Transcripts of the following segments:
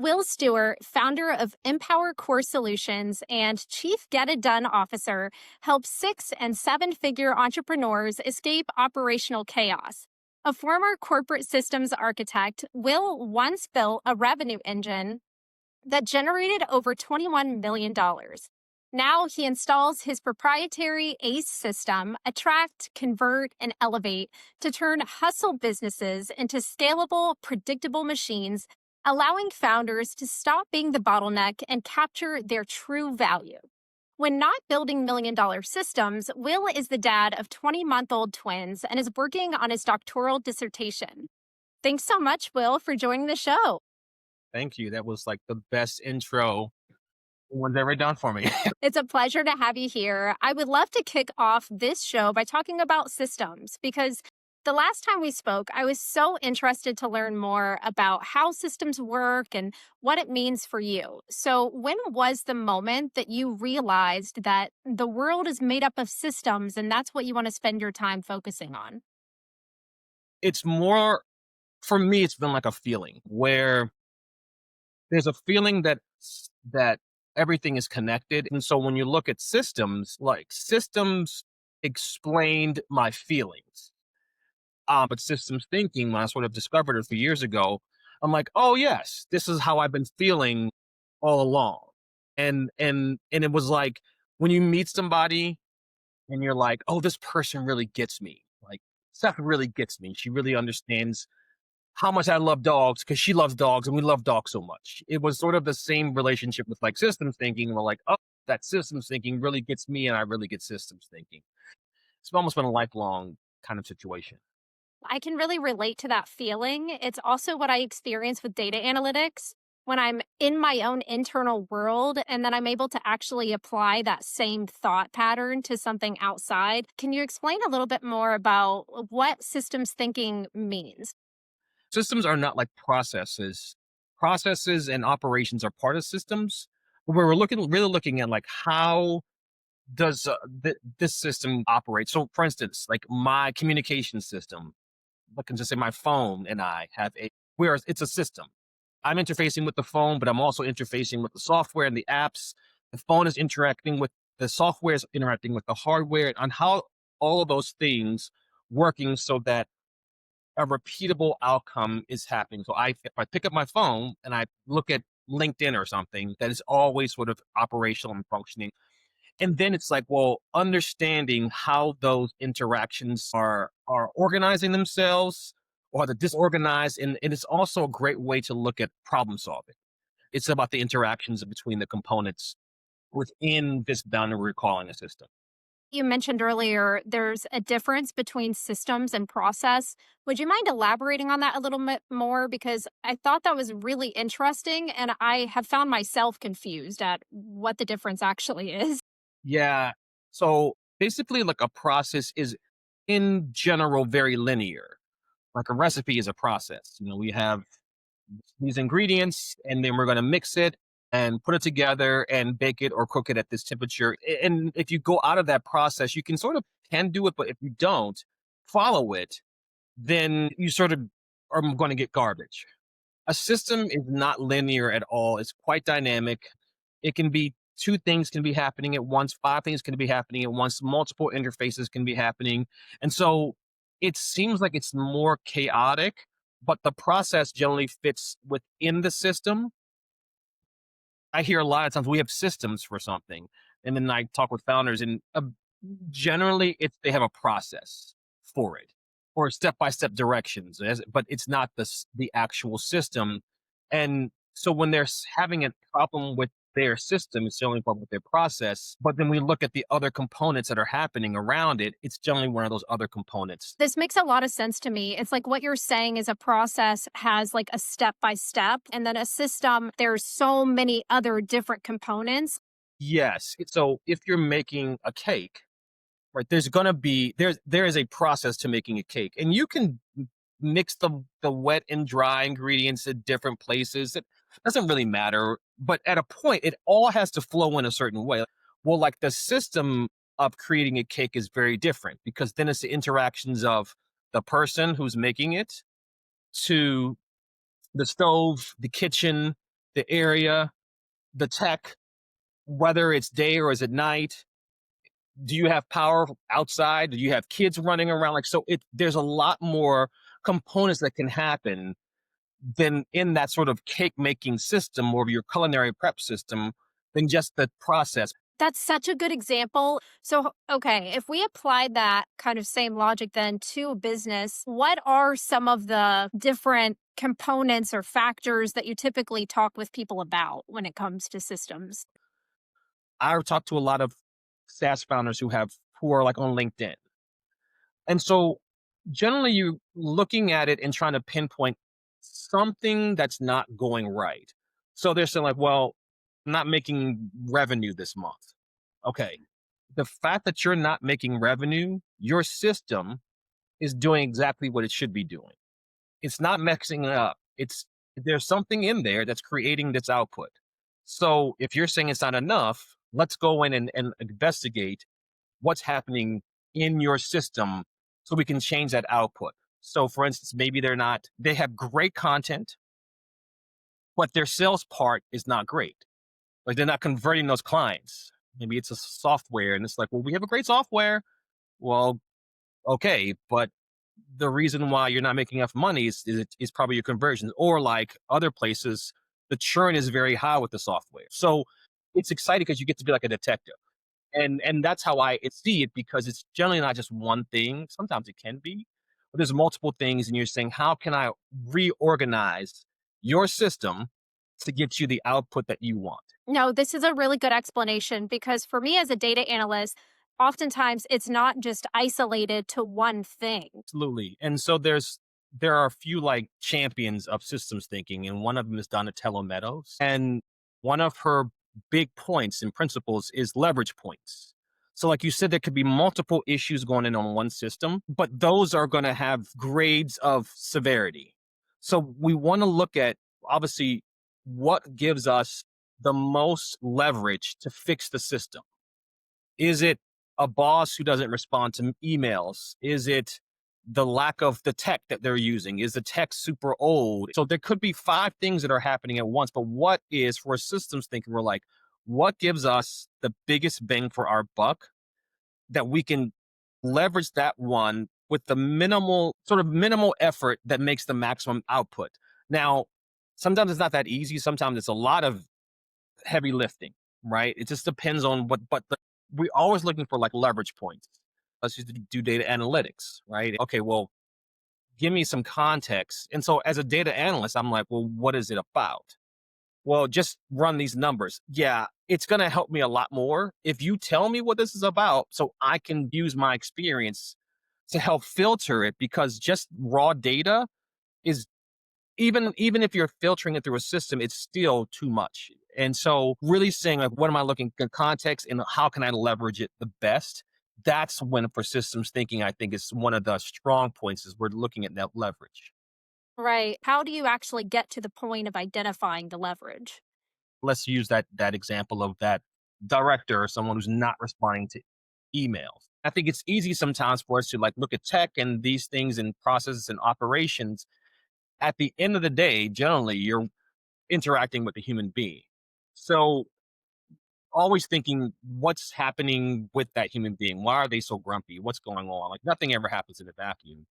Will Stewart, founder of Empower Core Solutions and Chief Get It Done Officer, helps 6 and 7 figure entrepreneurs escape operational chaos. A former corporate systems architect, Will once built a revenue engine that generated over $21 million. Now he installs his proprietary ACE system, Attract, Convert, and Elevate, to turn hustle businesses into scalable, predictable machines, allowing founders to stop being the bottleneck and capture their true value. When not building million-dollar systems, Will is the dad of 20-month-old twins and is working on his doctoral dissertation. Thanks so much, Will, for joining the show. Thank you. That was like the best intro anyone's ever done for me. It's a pleasure to have you here. I would love to kick off this show by talking about systems because the last time we spoke, I was so interested to learn more about how systems work and what it means for you. So, when was the moment that you realized that the world is made up of systems and that's what you want to spend your time focusing on? It's more, for me, it's been like a feeling where there's a feeling that everything is connected. And so when you look at systems, like systems explained my feelings. But systems thinking, when I sort of discovered it a few years ago, I'm like, oh yes, this is how I've been feeling all along. And it was like when you meet somebody and you're like, oh, this person really gets me. Like Steph really gets me. She really understands how much I love dogs because she loves dogs and we love dogs so much. It was sort of the same relationship with like systems thinking. We're like, oh, that systems thinking really gets me and I really get systems thinking. It's almost been a lifelong kind of situation. I can really relate to that feeling. It's also what I experience with data analytics when I'm in my own internal world and then I'm able to actually apply that same thought pattern to something outside. Can you explain a little bit more about what systems thinking means? Systems are not like processes. Processes and operations are part of systems. But we're really looking at like how does this system operate? So, for instance, like my communication system, I can just say my phone and I have whereas it's a system. I'm interfacing with the phone, but I'm also interfacing with the software and the apps. The phone is interacting with the software, is interacting with the hardware, and how all of those things working so that a repeatable outcome is happening. So if I pick up my phone and I look at LinkedIn or something, that is always sort of operational and functioning. And then it's like, well, understanding how those interactions are organizing themselves or the disorganized. And it's also a great way to look at problem solving. It's about the interactions between the components within this boundary we're calling a system. You mentioned earlier there's a difference between systems and process. Would you mind elaborating on that a little bit more? Because I thought that was really interesting, and I have found myself confused at what the difference actually is. Yeah. So basically, like a process is in general very linear. Like a recipe is a process. We have these ingredients and then we're going to mix it and put it together and bake it or cook it at this temperature. And if you go out of that process, you can do it, but if you don't follow it, then you sort of are going to get garbage. A system is not linear at all. It's quite dynamic. It can be two things can be happening at once, five things can be happening at once, multiple interfaces can be happening. And so it seems like it's more chaotic, but the process generally fits within the system. I hear a lot of times we have systems for something. And then I talk with founders and generally they have a process for it or step-by-step directions, but it's not the actual system. And so when they're having a problem with their system, it's generally a problem with their process. But then we look at the other components that are happening around it. It's generally one of those other components. This makes a lot of sense to me. It's like what you're saying is a process has like a step by step, and then a system, there's so many other different components. Yes. So if you're making a cake, right, there is a process to making a cake, and you can mix the wet and dry ingredients at different places. It doesn't really matter, but at a point, it all has to flow in a certain way. Well, like the system of creating a cake is very different because then it's the interactions of the person who's making it to the stove, the kitchen, the area, the tech, whether it's day or is it night. Do you have power outside? Do you have kids running around? Like, so there's a lot more components that can happen than in that sort of cake making system or your culinary prep system than just the process. That's such a good example. So, okay, if we applied that kind of same logic then to a business, what are some of the different components or factors that you typically talk with people about when it comes to systems? I talk to a lot of SaaS founders who are like on LinkedIn. And so generally you looking at it and trying to pinpoint something that's not going right. So they're saying like, well, I'm not making revenue this month. Okay. The fact that you're not making revenue, your system is doing exactly what it should be doing. It's not mixing it up. There's something in there that's creating this output. So if you're saying it's not enough, let's go in and investigate what's happening in your system so we can change that output. So for instance, maybe they have great content, but their sales part is not great. Like they're not converting those clients. Maybe it's a software and it's like, well, we have a great software. Well, okay, but the reason why you're not making enough money is probably your conversions, or like other places, the churn is very high with the software. So it's exciting because you get to be like a detective. And that's how I see it, because it's generally not just one thing. Sometimes it can be, but there's multiple things, and you're saying, how can I reorganize your system to get you the output that you want? No, this is a really good explanation because for me as a data analyst, oftentimes it's not just isolated to one thing. Absolutely. And so there are a few like champions of systems thinking, and one of them is Donatello Meadows. And one of her big points and principles is leverage points. So, like you said, there could be multiple issues going on one system, but those are going to have grades of severity. So, we want to look at obviously what gives us the most leverage to fix the system. Is it a boss who doesn't respond to emails? Is it the lack of the tech that they're using? Is the tech super old? So there could be five things that are happening at once. But what is, for systems thinking, we're like, what gives us the biggest bang for our buck that we can leverage that one with the minimal effort that makes the maximum output? Now, sometimes it's not that easy. Sometimes it's a lot of heavy lifting, right? It just depends on we're always looking for like leverage points. Let's just do data analytics, right? Okay, well, give me some context. And so as a data analyst, I'm like, well, what is it about? Well, just run these numbers. Yeah, it's going to help me a lot more if you tell me what this is about so I can use my experience to help filter it, because just raw data is, even if you're filtering it through a system, it's still too much. And so really saying like, what am I looking at context and how can I leverage it the best? That's when, for systems thinking, I think is one of the strong points, is we're looking at that leverage. Right. How do you actually get to the point of identifying the leverage? Let's use that example of that director or someone who's not responding to emails. I think it's easy sometimes for us to like look at tech and these things and processes and operations. At the end of the day, generally you're interacting with a human being. So always thinking what's happening with that human being. Why are they so grumpy? What's going on? Like nothing ever happens in a vacuum.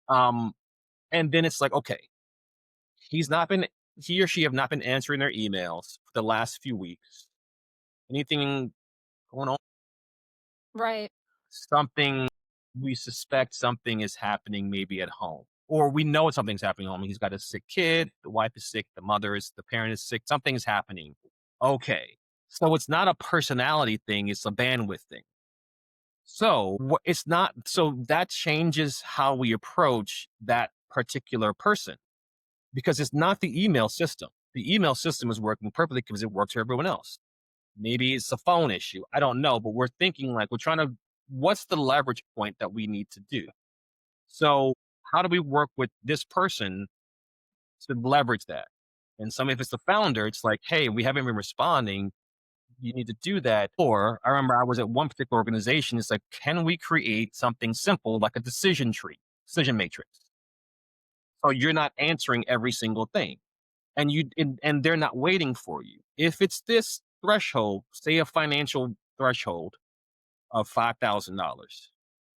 Um, and then it's like, okay, he's not been he or she have not been answering their emails for the last few weeks. Anything going on? Right. Something, we suspect something is happening maybe at home. Or we know something's happening at home. He's got a sick kid, the wife is sick, the parent is sick, something's happening. Okay. So it's not a personality thing, it's a bandwidth thing. So it's not, so that changes how we approach that particular person, because it's not the email system. The email system is working perfectly because it works for everyone else. Maybe it's a phone issue. I don't know, but we're thinking like we're trying to, what's the leverage point that we need to do? So how do we work with this person to leverage that? And if it's the founder, it's like, hey, we haven't been responding. You need to do that. Or I remember I was at one particular organization. It's like, can we create something simple like a decision tree, decision matrix? So you're not answering every single thing. and they're not waiting for you. If it's this threshold, say a financial threshold of $5,000,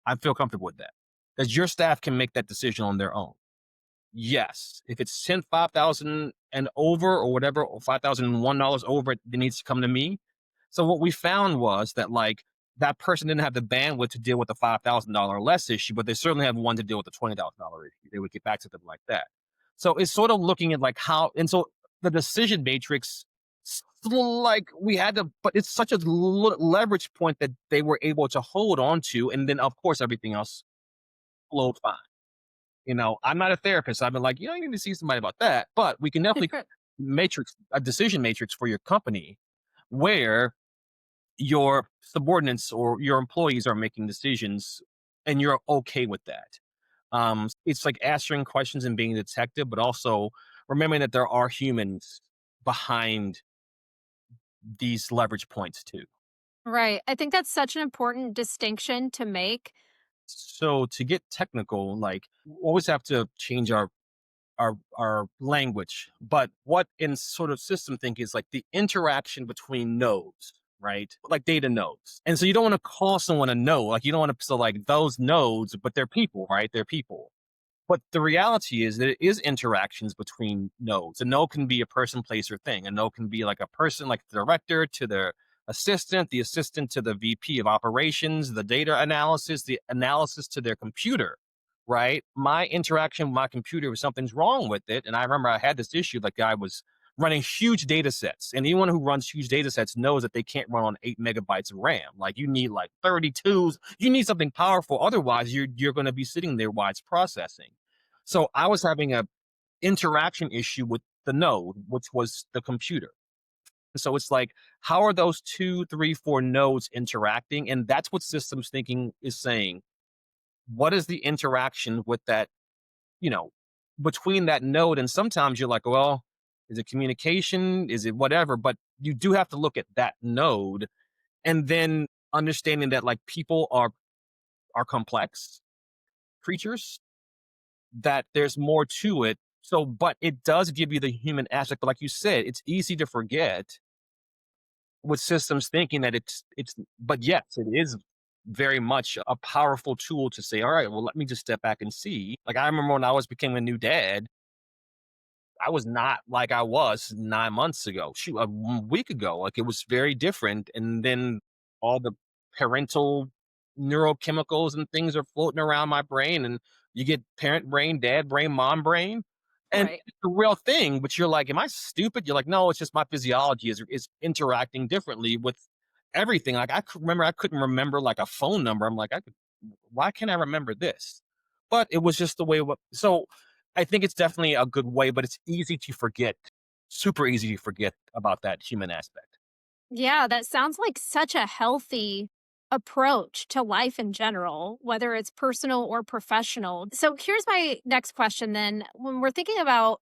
I feel comfortable with that because your staff can make that decision on their own. Yes, if it's 5,000 and over or whatever, or $5,001 over, it needs to come to me. So what we found was that like that person didn't have the bandwidth to deal with the $5,000 less issue, but they certainly have one to deal with the $20,000 issue. They would get back to them like that. So it's sort of looking at like how, and so the decision matrix, like we had to, but it's such a leverage point that they were able to hold on to, and then of course everything else flowed fine. I'm not a therapist. I've been like, you need to see somebody about that. But we can definitely matrix a decision matrix for your company where your subordinates or your employees are making decisions and you're okay with that. It's like answering questions and being a detective, but also remembering that there are humans behind these leverage points too. Right. I think that's such an important distinction to make. So to get technical, like we always have to change our language, but what in sort of system thinking is like the interaction between nodes, right? Like data nodes. And so you don't want to call someone a node, like you don't want to, so like those nodes, but they're people, right? They're people. But the reality is that it is interactions between nodes. A node can be a person, place, or thing. A node can be like a person, like the director to the assistant to the VP of operations, the data analysis, the analysis to their computer, right? My interaction with my computer was something's wrong with it. And I remember I had this issue, like I was running huge data sets. And anyone who runs huge data sets knows that they can't run on 8 MB of RAM. Like you need like 32s. You need something powerful. Otherwise, you're going to be sitting there while it's processing. So I was having a interaction issue with the node, which was the computer. So it's like, how are those two, three, four nodes interacting? And that's what systems thinking is saying. What is the interaction with that, you know, between that node? And sometimes you're like, well, is it communication? Is it whatever? But you do have to look at that node and then understanding that like people are complex creatures, that there's more to it. So, but it does give you the human aspect. But like you said, it's easy to forget with systems thinking that but yes, it is very much a powerful tool to say, all right, well, let me just step back and see. Like I remember when I was becoming a new dad, I was not like I was 9 months ago. Shoot, a week ago. Like it was very different. And then all the parental neurochemicals and things are floating around my brain. And you get parent brain, dad brain, mom brain. And Right. it's a real thing, but you're like, am I stupid? You're like, no, it's just my physiology is interacting differently with everything. Like remember, I couldn't remember like a phone number. I'm like, why can't I remember this? But it was just the way. So I think it's definitely a good way, but it's easy to forget, super easy to forget about that human aspect. Yeah, that sounds like such a healthy approach to life in general, whether it's personal or professional. So here's my next question then. When we're thinking about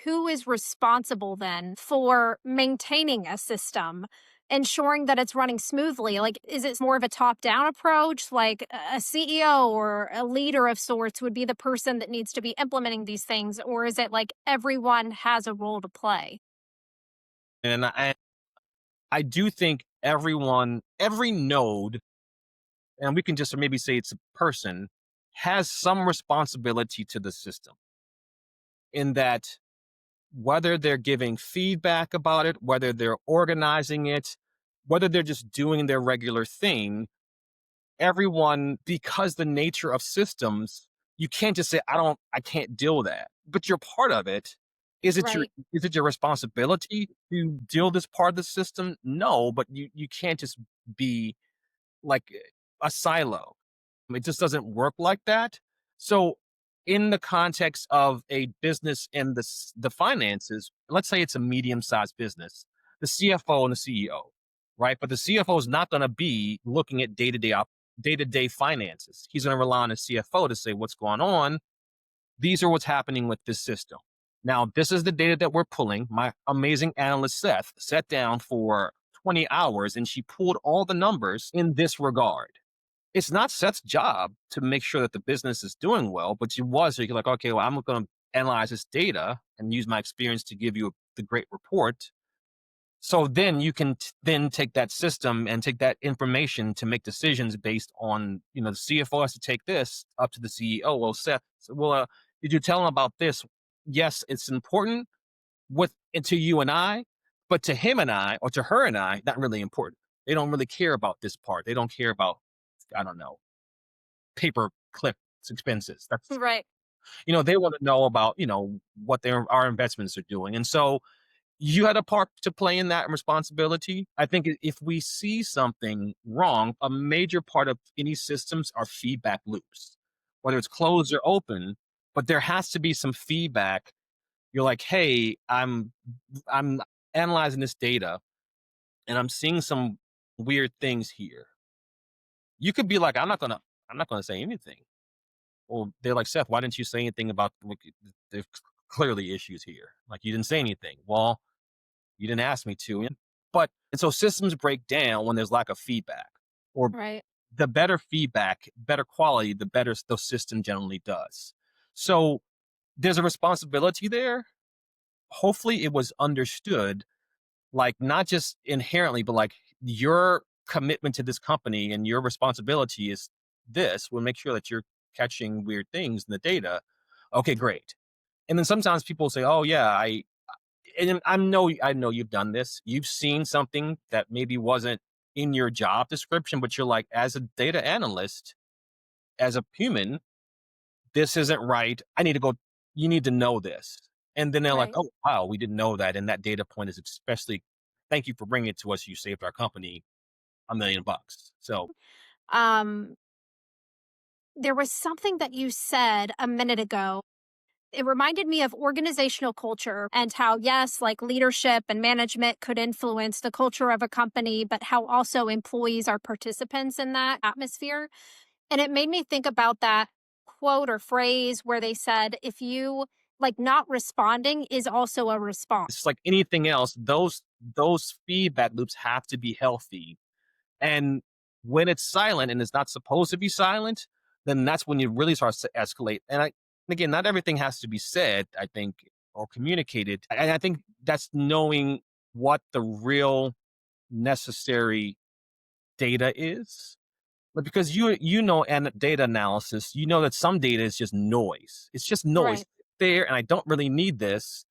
who is responsible then for maintaining a system, ensuring that it's running smoothly, like is it more of a top down approach? Like a CEO or a leader of sorts would be the person that needs to be implementing these things? Or is it like everyone has a role to play? And I do think every node, and we can just maybe say it's a person, has some responsibility to the system in that whether they're giving feedback about it, whether they're organizing it, whether they're just doing their regular thing, everyone, because the nature of systems, you can't just say, I can't deal with that. But you're part of it. Right. Is it your responsibility to deal this part of the system? No, but you can't just be like a silo. It just doesn't work like that. So, in the context of a business and the finances, let's say it's a medium sized business, the CFO and the CEO, right? But the CFO is not going to be looking at day to day finances. He's going to rely on the CFO to say what's going on. These are what's happening with this system. Now, this is the data that we're pulling. My amazing analyst Seth sat down for 20 hours and she pulled all the numbers in this regard. It's not Seth's job to make sure that the business is doing well, but she was. So you're like, okay, well, I'm going to analyze this data and use my experience to give you the great report. So then you can then take that system and take that information to make decisions based on, the CFO has to take this up to the CEO. Well, Seth, did you tell him about this? Yes, it's important to you and I, but to him and I, or to her and I, not really important. They don't really care about this part. They don't care about, I don't know, paper clip expenses. That's, Right. they want to know about, what our investments are doing. And so you had a part to play in that responsibility. I think if we see something wrong, a major part of any systems are feedback loops, whether it's closed or open, but there has to be some feedback. You're like, hey, I'm analyzing this data and I'm seeing some weird things here. You could be like, I'm not gonna say anything. Well, they're like, Seth, why didn't you say anything about there's clearly issues here? Like you didn't say anything. Well, you didn't ask me to. And so systems break down when there's lack of feedback, or Right. the better feedback, better quality, the better the system generally does. So there's a responsibility there. Hopefully it was understood, like not just inherently, but like your commitment to this company and your responsibility is this. We'll make sure that you're catching weird things in the data. Okay, great. And then sometimes people say, oh yeah, I know you've done this. You've seen something that maybe wasn't in your job description, but you're like, as a data analyst, as a human, this isn't right. I need to go, you need to know this. And then they're like, Right. oh, wow, we didn't know that. And that data point is especially, thank you for bringing it to us. You saved our company $1 million. So Um, there was something that you said a minute ago. It reminded me of organizational culture and how, yes, like leadership and management could influence the culture of a company, but how also employees are participants in that atmosphere. And it made me think about that quote or phrase where they said, if you like not responding is also a response. it's like anything else, those feedback loops have to be healthy. And when it's silent and it's not supposed to be silent, then that's when it really starts to escalate. Again, not everything has to be said, I think, or communicated. And I think that's knowing what the real necessary data is. But because and data analysis, you know that some data is just noise. It's just noise Right. there, and I don't really need this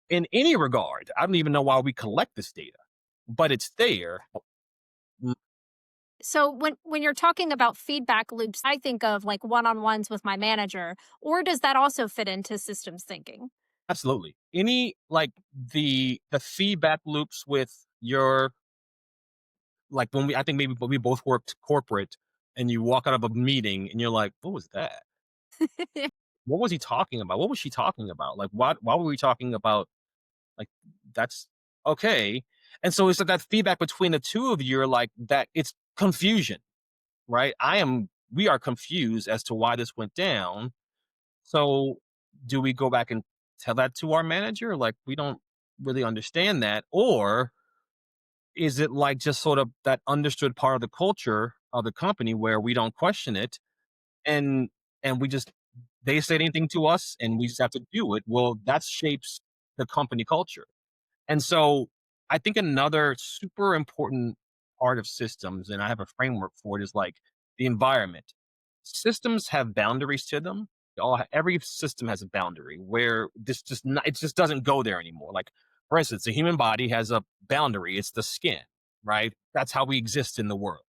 in any regard. I don't even know why we collect this data, but it's there. So when you're talking about feedback loops, I think of like one-on-ones with my manager, or does that also fit into systems thinking? Absolutely. Any like the feedback loops with your like when I think maybe we both worked corporate and you walk out of a meeting and you're like, what was that? What was he talking about? What was she talking about? Like why were we talking about like that's okay. And so it's like that feedback between the two of you are like that it's confusion, right? We are confused as to why this went down. So do we go back and tell that to our manager? Like, we don't really understand that. Or is it like just sort of that understood part of the culture of the company where we don't question it and we just they say anything to us and we just have to do it. Well, that shapes the company culture. And so I think another super important part of systems, and I have a framework for it, is like the environment. Systems have boundaries to them. Every system has a boundary where this just not, it just doesn't go there anymore. Like for instance, the human body has a boundary. It's the skin, right? That's how we exist in the world.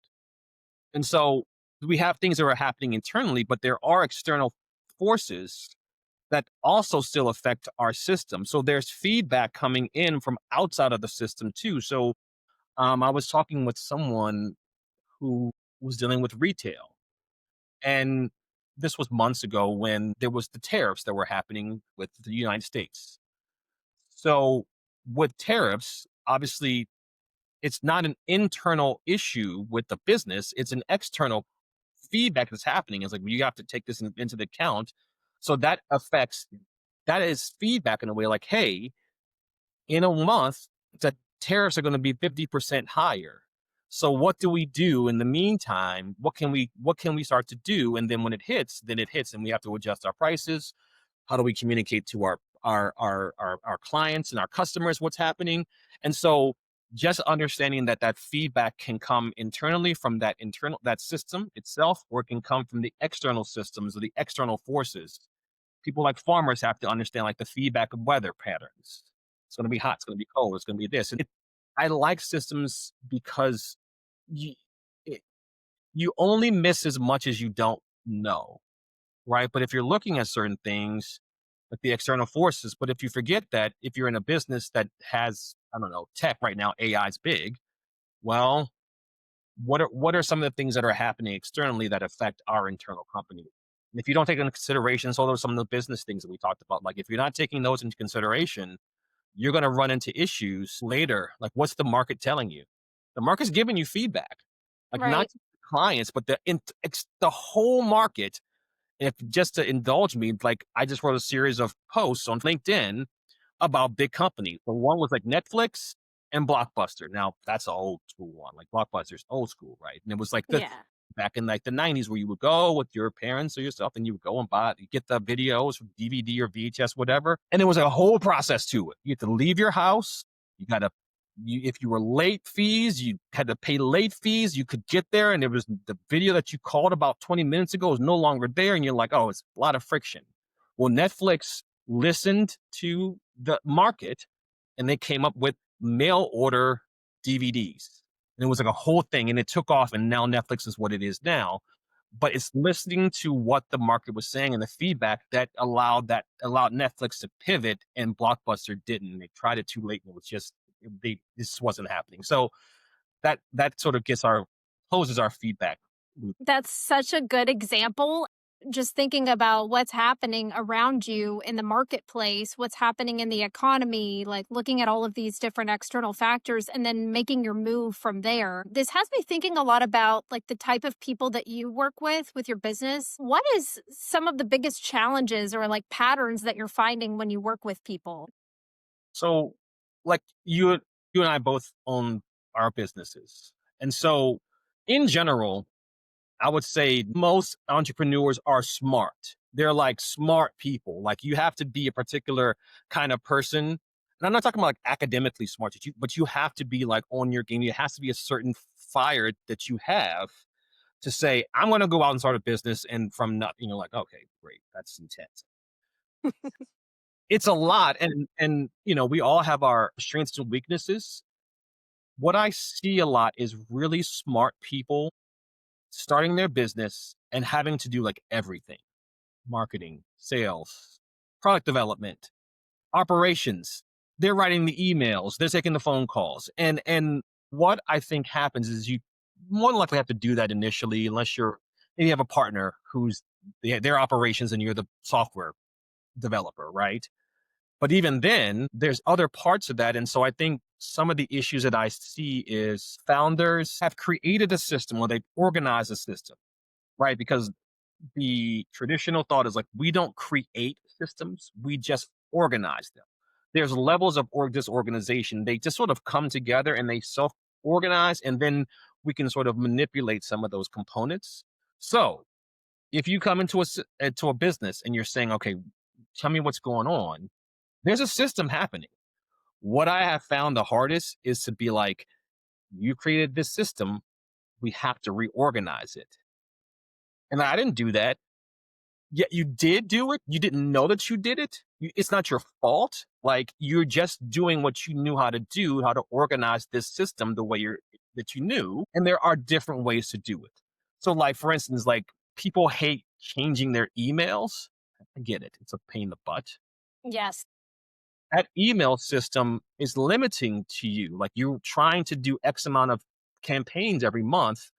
And so we have things that are happening internally, but there are external forces that also still affect our system. So there's feedback coming in from outside of the system too. So I was talking with someone who was dealing with retail, and this was months ago when there was the tariffs that were happening with the United States. So with tariffs, obviously, it's not an internal issue with the business; it's an external feedback that's happening. It's like well, you have to take this into the account. So that is feedback in a way like, hey, in a month, the tariffs are going to be 50% higher. So what do we do in the meantime? What can we start to do? And then when it hits, then it hits and we have to adjust our prices. How do we communicate to our clients and our customers what's happening? And so just understanding that that feedback can come internally from that system itself, or it can come from the external systems or the external forces. People like farmers have to understand like the feedback of weather patterns. It's going to be hot, it's going to be cold, it's going to be this. I like systems because you, it, you only miss as much as you don't know, right? But if you're looking at certain things, like the external forces, but if you forget that if you're in a business that has, I don't know, tech right now, AI is big. Well, what are some of the things that are happening externally that affect our internal company? And if you don't take into consideration, so those are some of the business things that we talked about. Like if you're not taking those into consideration, you're going to run into issues later. Like what's the market telling you? The market's giving you feedback, like not Right. just the clients, but it's the whole market. And if just to indulge me, like I just wrote a series of posts on LinkedIn about big companies. The one was like Netflix and Blockbuster. Now that's an old school one. Like Blockbuster's old school, right? And it was like the Yeah. back in like the 90s where you would go with your parents or yourself and you would go and buy it, you get the videos from DVD or VHS, whatever. And there was a whole process to it. You had to leave your house. You got to if you were late fees, you had to pay late fees. You could get there, and it was the video that you called about 20 minutes ago is no longer there, and you're like, oh, it's a lot of friction. Well, Netflix listened to the market, and they came up with mail order DVDs, and it was like a whole thing, and it took off, and now Netflix is what it is now. But it's listening to what the market was saying and the feedback that allowed Netflix to pivot, and Blockbuster didn't. They tried it too late, and it was just this wasn't happening. So that sort of closes our feedback loop. That's such a good example. Just thinking about what's happening around you in the marketplace, what's happening in the economy, like looking at all of these different external factors and then making your move from there. This has me thinking a lot about like the type of people that you work with your business. What is some of the biggest challenges or like patterns that you're finding when you work with people? So like you and I both own our businesses. And so in general, I would say most entrepreneurs are smart. They're like smart people. Like you have to be a particular kind of person. And I'm not talking about like academically smart, but you have to be like on your game. It has to be a certain fire that you have to say, I'm going to go out and start a business. And from nothing, you're like, okay, great. That's intense. It's a lot. And, we all have our strengths and weaknesses. What I see a lot is really smart people starting their business and having to do like everything: marketing, sales, product development, operations. They're writing the emails, they're taking the phone calls. And what I think happens is you more than likely have to do that initially, unless maybe you have a partner who's their operations and you're the software developer, right? But even then, there's other parts of that. And so I think some of the issues that I see is founders have created a system or they've organized a system, right? Because the traditional thought is like, we don't create systems, we just organize them. There's levels of disorganization. They just sort of come together and they self organize, and then we can sort of manipulate some of those components. So if you come into a business and you're saying, okay, tell me what's going on, there's a system happening. What I have found the hardest is to be like, you created this system, we have to reorganize it. And I didn't do that. Yet you did do it. You didn't know that you did it. It's not your fault. Like you're just doing what you knew how to do, how to organize this system the way that you knew. And there are different ways to do it. So, like for instance, like people hate changing their emails. I get it. It's a pain in the butt. Yes. That email system is limiting to you. Like you're trying to do X amount of campaigns every month,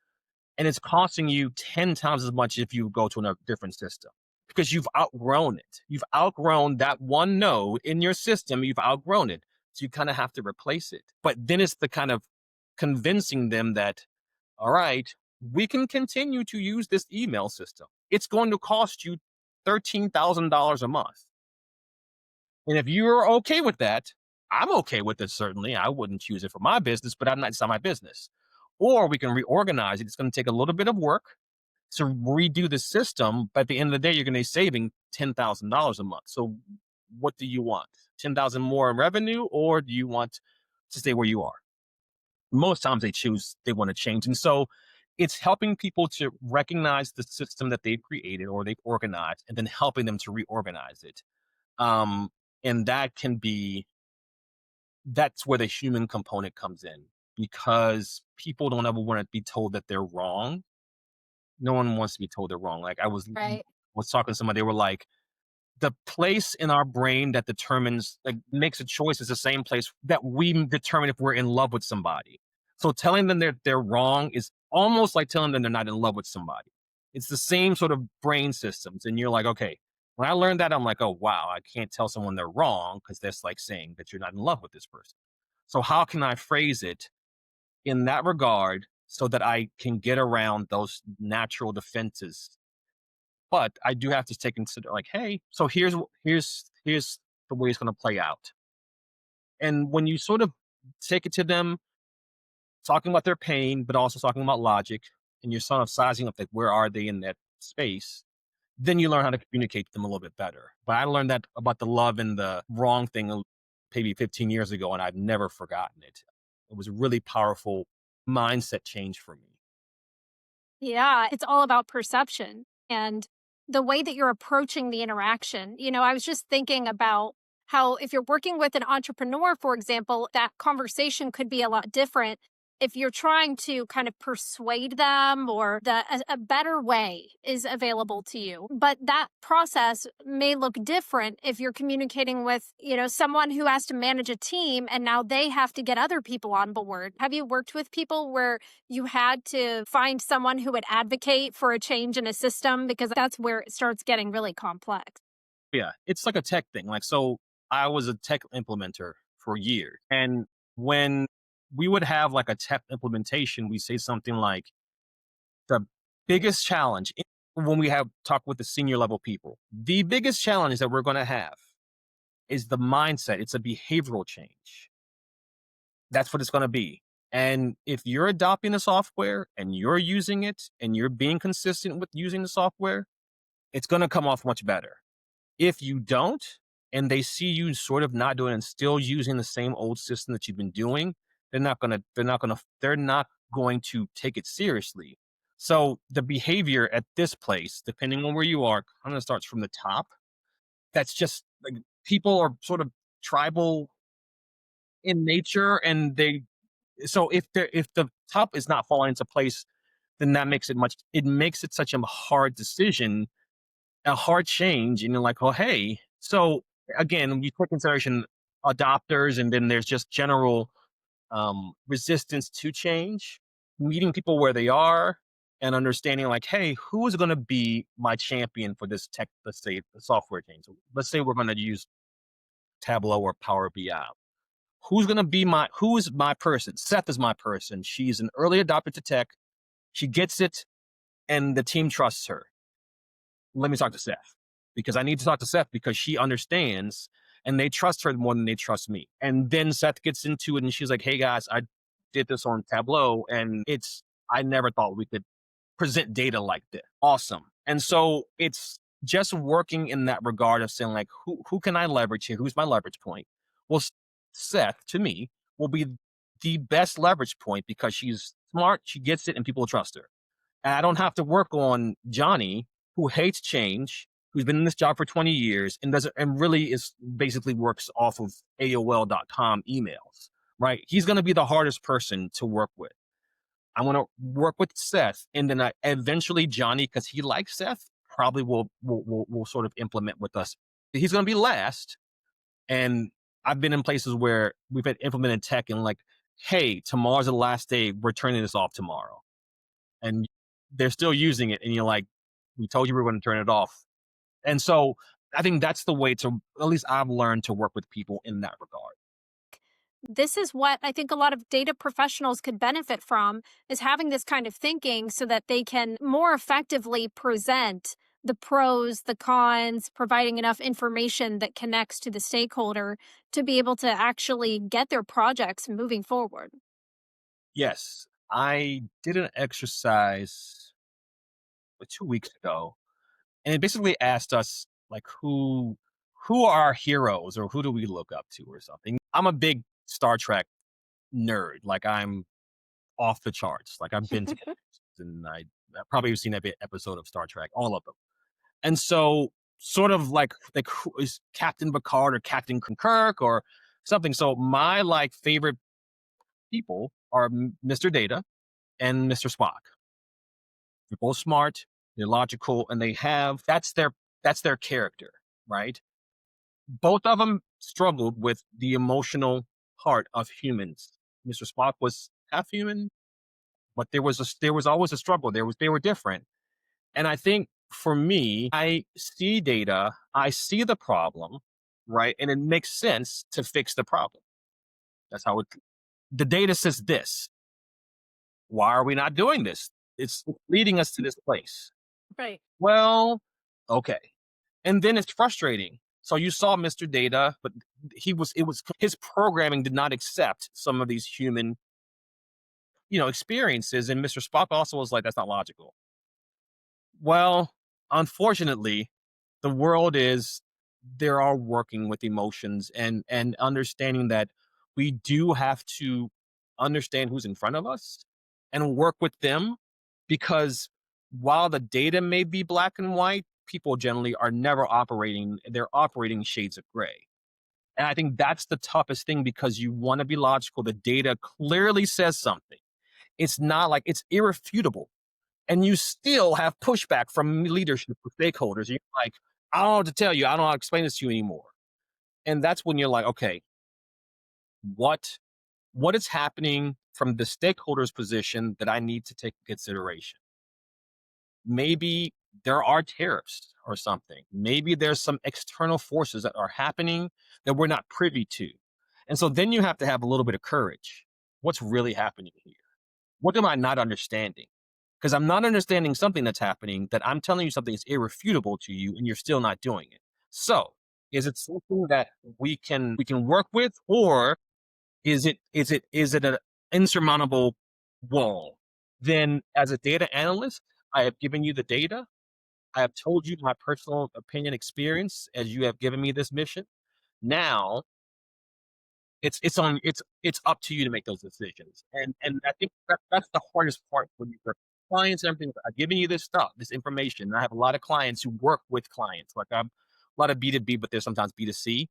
and it's costing you 10 times as much if you go to a different system because you've outgrown it. You've outgrown that one node in your system. You've outgrown it. So you kind of have to replace it. But then it's the kind of convincing them that, all right, we can continue to use this email system. It's going to cost you $13,000 a month. And if you're okay with that, I'm okay with it, certainly. I wouldn't choose it for my business, but it's not my business. Or we can reorganize it. It's going to take a little bit of work. to redo the system. But at the end of the day, you're going to be saving $10,000 a month. So what do you want? 10,000 more in revenue, or do you want to stay where you are? Most times they want to change. And so it's helping people to recognize the system that they've created or they've organized and then helping them to reorganize it. Um, and that's where the human component comes in, because people don't ever want to be told that they're wrong. No one wants to be told they're wrong. Like Right. was talking to somebody, they were like, the place in our brain that determines, like, makes a choice is the same place that we determine if we're in love with somebody. So telling them they're wrong is almost like telling them they're not in love with somebody. It's the same sort of brain systems. And you're like, okay, when I learned that, I'm like, oh wow, I can't tell someone they're wrong because that's like saying that you're not in love with this person. So how can I phrase it in that regard so that I can get around those natural defenses, but I do have to take consider, like, hey, so here's the way it's going to play out. And when you sort of take it to them, talking about their pain, but also talking about logic, and you're sort of sizing up like where are they in that space, then you learn how to communicate to them a little bit better. But I learned that about the love and the wrong thing maybe 15 years ago, and I've never forgotten it. It was a really powerful mindset change for me. Yeah, it's all about perception and the way that you're approaching the interaction. I was just thinking about how if you're working with an entrepreneur, for example, that conversation could be a lot different if you're trying to kind of persuade them or a better way is available to you. But that process may look different if you're communicating with, someone who has to manage a team and now they have to get other people on board. Have you worked with people where you had to find someone who would advocate for a change in a system? Because that's where it starts getting really complex. Yeah, it's like a tech thing. Like, so I was a tech implementer for years. And when we would have like a tech implementation, we say something like the biggest challenge when we have talk with the senior level people, the biggest challenge that we're going to have is the mindset. It's a behavioral change. That's what it's going to be. And if you're adopting the software and you're using it and you're being consistent with using the software, it's going to come off much better. If you don't, and they see you sort of not doing and still using the same old system that you've been doing, they're not going to take it seriously. So the behavior at this place, depending on where you are, kind of starts from the top. That's just like people are sort of tribal in nature, and if the top is not falling into place, then it makes it such a hard decision, a hard change, and you're like, oh hey. So again, you take consideration adopters, and then there's just general resistance to change, meeting people where they are, and understanding like, hey, who is going to be my champion for this tech? Let's say the software change. So let's say we're going to use Tableau or Power BI. Who is my person? Seth is my person. She's an early adopter to tech. She gets it, and the team trusts her. Let me talk to Seth, because I need to talk to Seth because she understands and they trust her more than they trust me. And then Seth gets into it and she's like, hey guys, I did this on Tableau and I never thought we could present data like this. Awesome. And so it's just working in that regard of saying like, who can I leverage here? Who's my leverage point? Well, Seth, to me, will be the best leverage point because she's smart, she gets it, and people will trust her. And I don't have to work on Johnny, who hates change, who's been in this job for 20 years and doesn't, and really is basically works off of AOL.com emails, right? He's going to be the hardest person to work with. I want to work with Seth, and then eventually Johnny, because he likes Seth, probably will sort of implement with us. He's going to be last. And I've been in places where we've had implemented tech and like, hey, tomorrow's the last day. We're turning this off tomorrow, and they're still using it. And you're like, we told you we were going to turn it off. And so I think that's the way to, at least I've learned to work with people in that regard. This is what I think a lot of data professionals could benefit from is having this kind of thinking so that they can more effectively present the pros, the cons, providing enough information that connects to the stakeholder to be able to actually get their projects moving forward. Yes, I did an exercise 2 weeks ago, and it basically asked us like who are our heroes or who do we look up to or something. I'm a big Star Trek nerd. Like I'm off the charts. Like I've been to and I probably have seen every episode of Star Trek, all of them. And so sort of like who is Captain Picard or Captain Kirk or something. So my like favorite people are Mr. Data and Mr. Spock. They're both smart, they're logical, and they have that's their character, right? Both of them struggled with the emotional part of humans. Mr. Spock was half human, but there was always a struggle. They were different. And I think for me, I see data, I see the problem, right? And it makes sense to fix the problem. That's how it the data says this. Why are we not doing this? It's leading us to this place. Right. Well, okay. And then it's frustrating. So you saw Mr. Data, but it was his programming did not accept some of these human, experiences. And Mr. Spock also was like, that's not logical. Well, unfortunately, the world is they're all working with emotions and understanding that we do have to understand who's in front of us and work with them because while the data may be black and white, people generally are never operating, they're operating shades of gray. And I think that's the toughest thing because you want to be logical. The data clearly says something. It's not like it's irrefutable and you still have pushback from leadership or stakeholders. You're like, I don't know what to tell you. I don't know how to explain this to you anymore. And that's when you're like, okay, what what is happening from the stakeholders' position that I need to take into consideration? Maybe there are tariffs or something. Maybe there's some external forces that are happening that we're not privy to. And so then you have to have a little bit of courage. What's really happening here? What am I not understanding? Because I'm not understanding something that's happening that I'm telling you something is irrefutable to you and you're still not doing it. So, is it something that we can work with, or is it an insurmountable wall? Then, as a data analyst, I have given you the data. I have told you my personal opinion experience as you have given me this mission. Now it's up to you to make those decisions. And I think that's the hardest part when you work with clients and everything. I've given you this stuff, this information. I have a lot of clients who work with clients. Like I'm a lot of B2B, but there's sometimes B2C.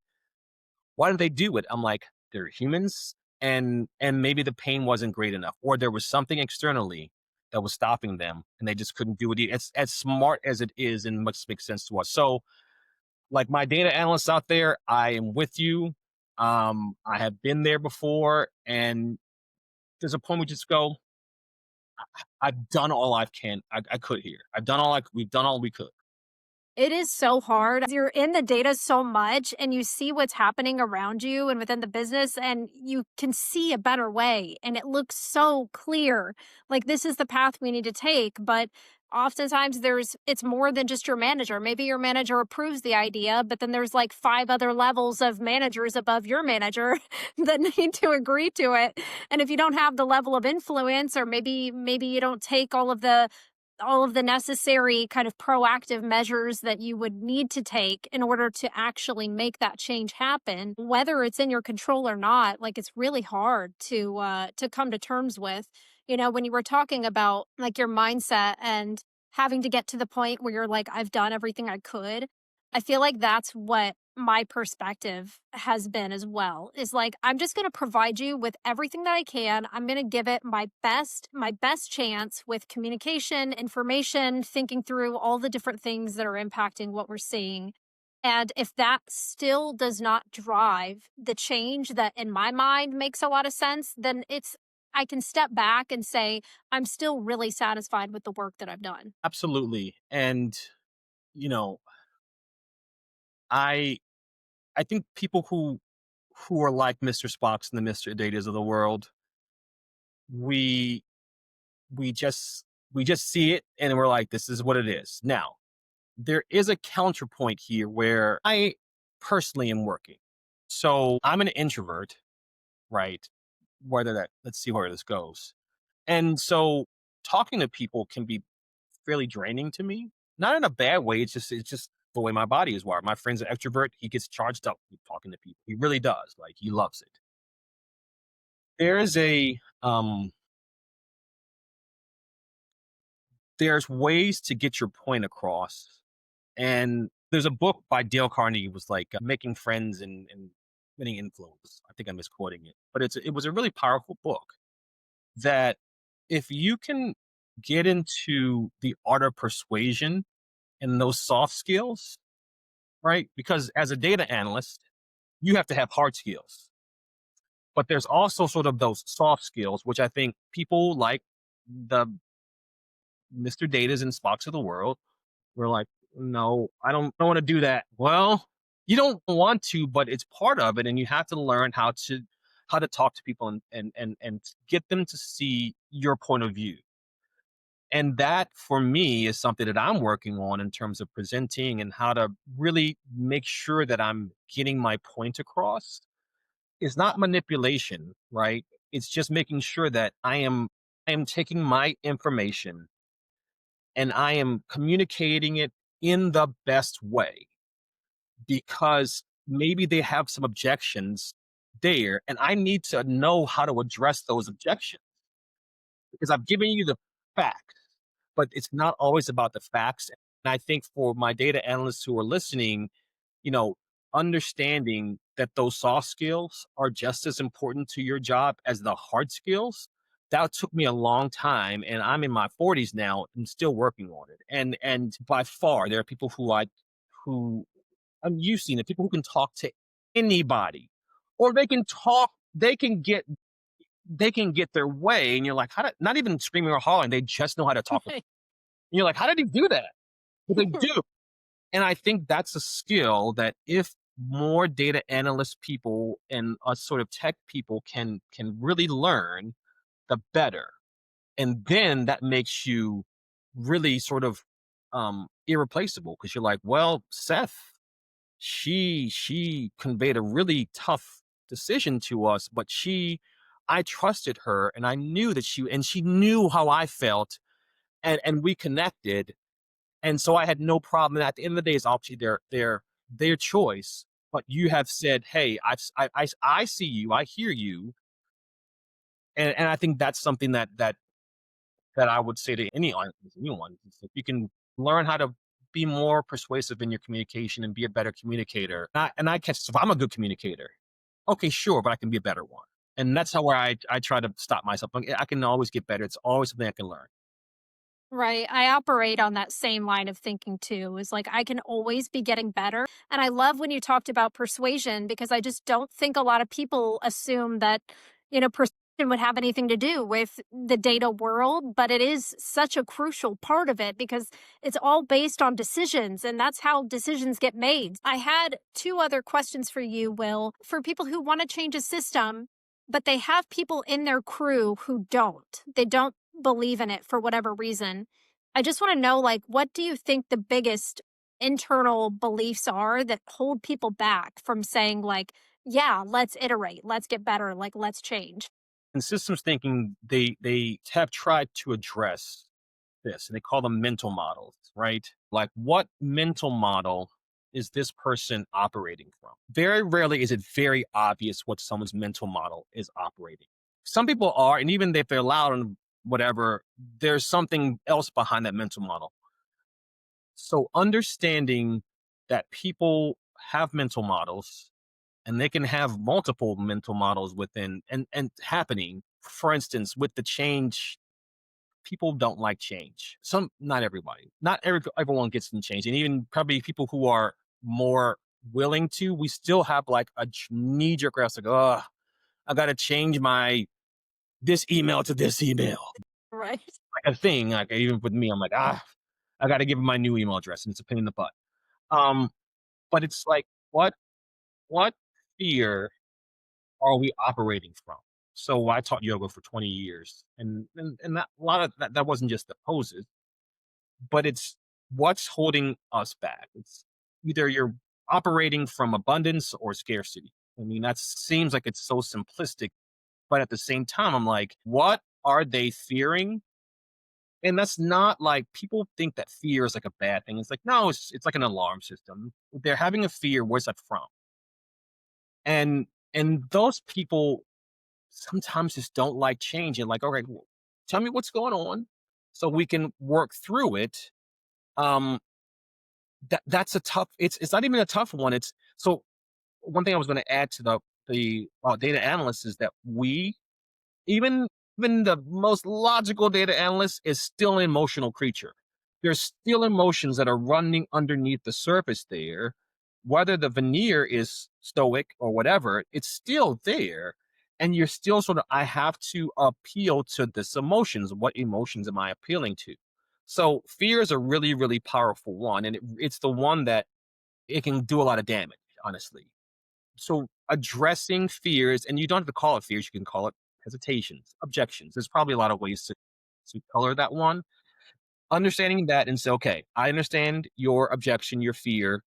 Why do they do it? I'm like, they're humans and maybe the pain wasn't great enough, or there was something externally that was stopping them and they just couldn't do it. It's as smart as it is and must make sense to us. So like my data analysts out there, I am with you. I have been there before, and there's a point we just go, I've done all I could here. We've done all we could. It is so hard. You're in the data so much and you see what's happening around you and within the business, and you can see a better way. And it looks so clear. Like, this is the path we need to take. But oftentimes it's more than just your manager. Maybe your manager approves the idea, but then there's like five other levels of managers above your manager that need to agree to it. And if you don't have the level of influence, or maybe you don't take all of the necessary kind of proactive measures that you would need to take in order to actually make that change happen, whether it's in your control or not. Like, it's really hard to come to terms with. When you were talking about like your mindset and having to get to the point where you're like, I've done everything I could, I feel like that's what my perspective has been as well. Is like, I'm just going to provide you with everything that I can. I'm going to give it my best chance with communication, information, thinking through all the different things that are impacting what we're seeing. And if that still does not drive the change that in my mind makes a lot of sense, then I can step back and say, I'm still really satisfied with the work that I've done. Absolutely. And you know, I I think people who are like Mr. Spocks and the Mr. Datas of the world, we we just we just see it and we're like, this is what it is. Now, there is a counterpoint here where I personally am working. So I'm an introvert, right? Let's see where this goes. And so talking to people can be fairly draining to me. Not in a bad way. It's just the way my body is wired. My friend's an extrovert. He gets charged up with talking to people. He really does. Like he loves it. There is a there's ways to get your point across. And there's a book by Dale Carnegie, was like making friends and winning influence. I think I'm misquoting it, but it was a really powerful book that if you can get into the art of persuasion and those soft skills, right? Because as a data analyst, you have to have hard skills, but there's also sort of those soft skills, which I think people like the Mr. Datas and Spocks of the world were like, no, I don't want to do that. Well, you don't want to, but it's part of it. And you have to learn how to talk to people and get them to see your point of view. And that for me is something that I'm working on in terms of presenting and how to really make sure that I'm getting my point across. It's not manipulation, right? It's just making sure that I am taking my information and I am communicating it in the best way, because maybe they have some objections there and I need to know how to address those objections, because I've given you the facts, but it's not always about the facts. And I think for my data analysts who are listening, you know, understanding that those soft skills are just as important to your job as the hard skills. That took me a long time, and I'm in my 40s now and still working on it. And by far, there are people who you've seen it, people who can talk to anybody, or they can get their way, and you're like, how did, not even screaming or hollering, they just know how to talk. And Right. you're like, how did he do that? But they do. And I think that's a skill that if more data analyst people and us sort of tech people can really learn, the better. And then that makes you really sort of irreplaceable, because you're like, well, Seth, she conveyed a really tough decision to us, but I trusted her and I knew that she knew how I felt, and we connected, and so I had no problem. And at the end of the day, it's obviously their choice. But you have said, "Hey, I see you, I hear you," and I think that's something that I would say to anyone. If you can learn how to be more persuasive in your communication and be a better communicator. And I catch, so if I'm a good communicator, okay, sure, but I can be a better one. And that's how where I try to stop myself. Like, I can always get better. It's always something I can learn. Right. I operate on that same line of thinking too. Is like I can always be getting better. And I love when you talked about persuasion because I just don't think a lot of people assume that, persuasion would have anything to do with the data world, but it is such a crucial part of it because it's all based on decisions and that's how decisions get made. I had two other questions for you, Will. For people who want to change a system, but they have people in their crew who don't. They don't believe in it for whatever reason. I just want to know, like, what do you think the biggest internal beliefs are that hold people back from saying, like, yeah, let's iterate, let's get better, like, let's change? In systems thinking, they have tried to address this, and they call them mental models, right? Like, what mental model is this person operating from? Very rarely is it very obvious what someone's mental model is operating. Some people are, and even if they're loud and whatever, there's something else behind that mental model. So understanding that people have mental models and they can have multiple mental models within and happening. For instance, with the change, people don't like change. Not everybody, everyone gets in change, and even probably people who are more willing to, we still have like a knee jerk reaction, like, oh, I got to change my this email to this email, Right. like a thing. Like even with me, I'm like, I got to give them my new email address, and it's a pain in the butt. Um, but it's like, what fear are we operating from? So I taught yoga for 20 years, and that a lot of that wasn't just the poses, but it's what's holding us back. It's either you're operating from abundance or scarcity. I mean, that seems like it's so simplistic, but at the same time, I'm like, what are they fearing And that's not like people think that fear is like a bad thing. It's like, no, it's like an alarm system. They're having a fear. Where's that from? And and those people sometimes just don't like change and like, okay, well, tell me what's going on so we can work through it. Um, that's a tough. It's not even a tough one. It's so one thing I was going to add to the data analysts is that we even even the most logical data analyst is still an emotional creature. There's still emotions that are running underneath the surface there. Whether the veneer is stoic or whatever, it's still there. And you're still sort of, I have to appeal to this emotions. What emotions am I appealing to? So fear is a really, really powerful one. And it's the one that it can do a lot of damage, honestly. So addressing fears, and you don't have to call it fears, you can call it hesitations, objections. There's probably a lot of ways to color that one. Understanding that and say, okay, I understand your objection, your fear.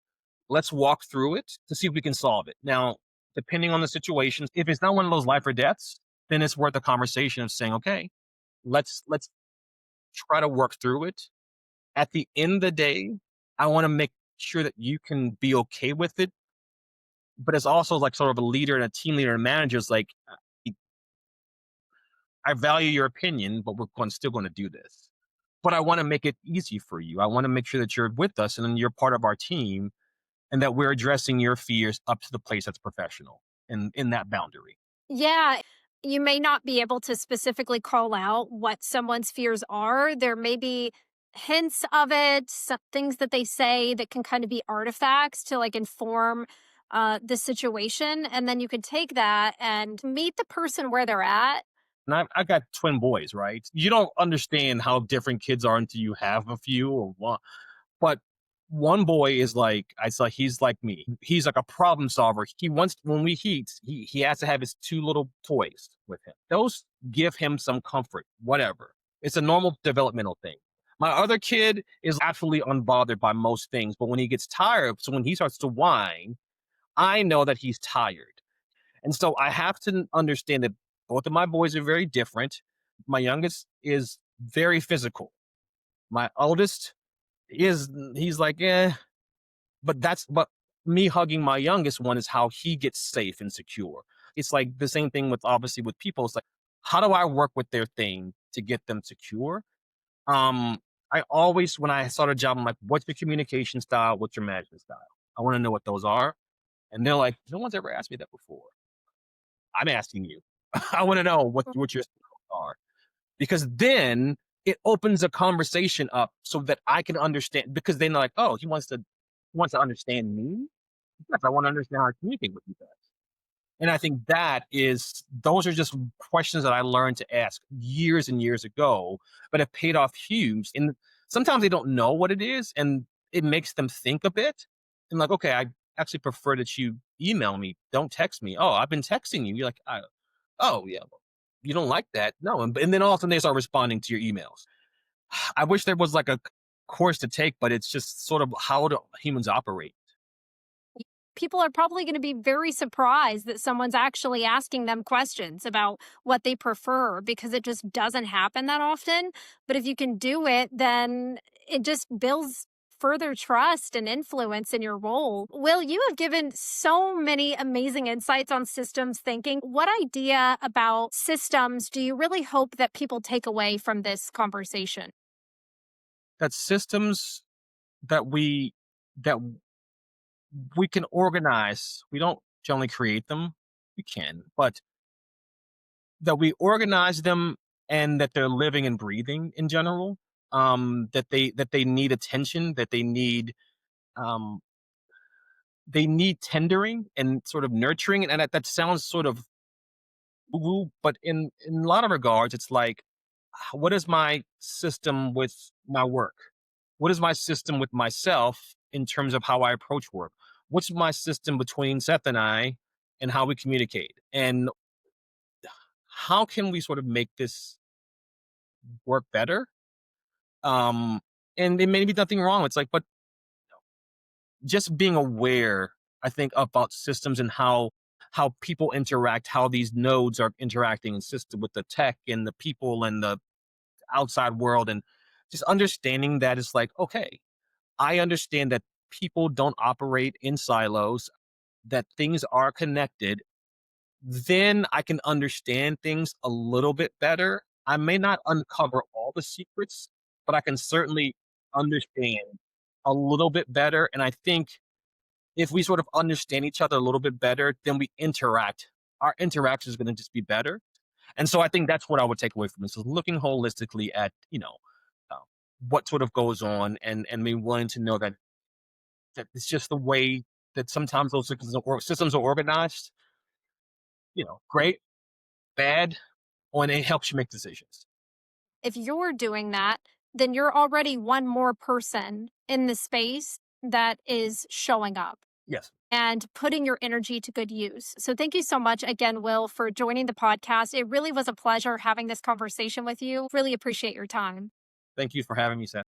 Let's walk through it to see if we can solve it. Now, depending on the situation, if it's not one of those life or deaths, then it's worth a conversation of saying, okay, let's try to work through it. At the end of the day, I want to make sure that you can be okay with it, but it's also like sort of a leader and a team leader and manager is like, I value your opinion, but still going to do this. But I want to make it easy for you. I want to make sure that you're with us and then you're part of our team and that we're addressing your fears up to the place that's professional and in that boundary. Yeah, you may not be able to specifically call out what someone's fears are. There may be hints of it, some things that they say that can kind of be artifacts to like inform the situation. And then you can take that and meet the person where they're at. And I got twin boys, right? You don't understand how different kids are until you have a few or one. But one boy is like, I saw he's like me. He's like a problem solver. He wants when we heat, he has to have his two little toys with him. Those give him some comfort, whatever. It's a normal developmental thing. My other kid is absolutely unbothered by most things, but when he gets tired, so when he starts to whine, I know that he's tired. And so I have to understand that both of my boys are very different. My youngest is very physical. My oldest he's like, eh, but me hugging my youngest one is how he gets safe and secure. It's like the same thing with obviously with people. It's like, how do I work with their thing to get them secure? I always when I start a job, I'm like, what's your communication style? What's your management style? I want to know what those are. And they're like, no one's ever asked me that before. I'm asking you. I want to know what your styles are. Because then it opens a conversation up so that I can understand because then they're like, oh, he wants to understand me. Yes, I want to understand how to communicate with you guys. And I think those are just questions that I learned to ask years and years ago, but have paid off huge. And sometimes they don't know what it is, and it makes them think a bit. And like, okay, I actually prefer that you email me, don't text me. Oh, I've been texting you. You're like, oh yeah, well, you don't like that, no. And then all of a sudden they start responding to your emails. I wish there was like a course to take, but it's just sort of how do humans operate. People are probably going to be very surprised that someone's actually asking them questions about what they prefer because it just doesn't happen that often. But if you can do it, then it just builds further trust and influence in your role. Will, you have given so many amazing insights on systems thinking. What idea about systems do you really hope that people take away from this conversation? That systems that that we can organize. We don't generally create them. We can, but that we organize them and that they're living and breathing in general. That they need attention. That um, they need tendering and sort of nurturing. And that sounds sort of woo, but in a lot of regards, it's like, what is my system with my work? What is my system with myself in terms of how I approach work? What's my system between Seth and how we communicate? And how can we sort of make this work better? Um, and there may be nothing wrong. It's like, but just being aware, I think, about systems and how people interact, how these nodes are interacting in system with the tech and the people and the outside world. And just understanding that it's like, okay, I understand that people don't operate in silos, that things are connected, then I can understand things a little bit better. I may not uncover all the secrets, but I can certainly understand a little bit better. And I think if we sort of understand each other a little bit better, then we interact. Our interaction is going to just be better. And so I think that's what I would take away from this is looking holistically at, uh, what sort of goes on and being willing to know that it's just the way that sometimes those systems are organized, great, bad, and it helps you make decisions. If you're doing that, then you're already one more person in the space that is showing up Yes. and putting your energy to good use. So, thank you so much again, Will, for joining the podcast. It really was a pleasure having this conversation with you. Really appreciate your time. Thank you for having me, Seth.